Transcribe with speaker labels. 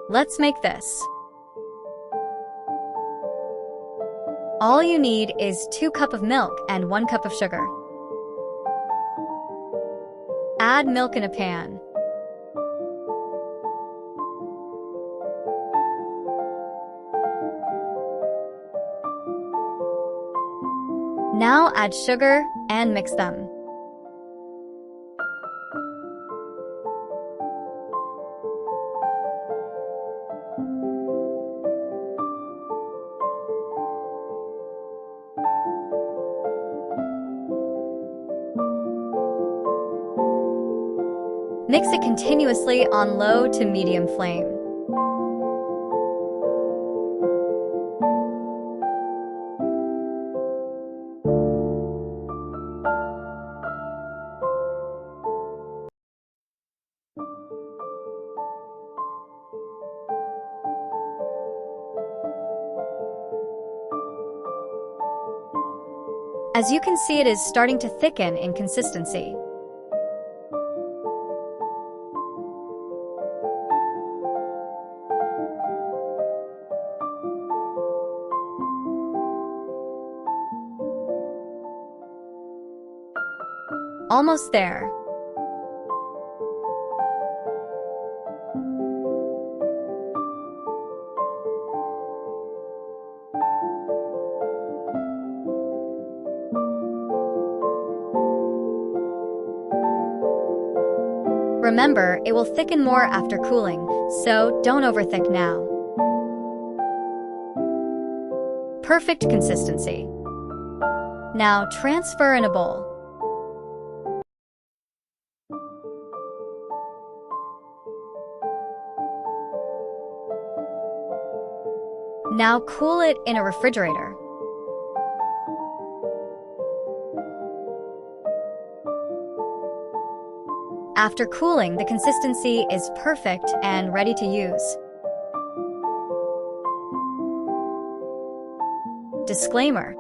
Speaker 1: Let's make this. All you need is 2 cups of milk and 1 cup of sugar. Add milk in a pan. Now add sugar and mix them. Mix it continuously on low to medium flame. As you can see, it is starting to thicken in consistency. Almost there. Remember, it will thicken more after cooling, so don't overthink now. Perfect consistency. Now transfer in a bowl. Now cool it in a refrigerator. After cooling, the consistency is perfect and ready to use. Disclaimer: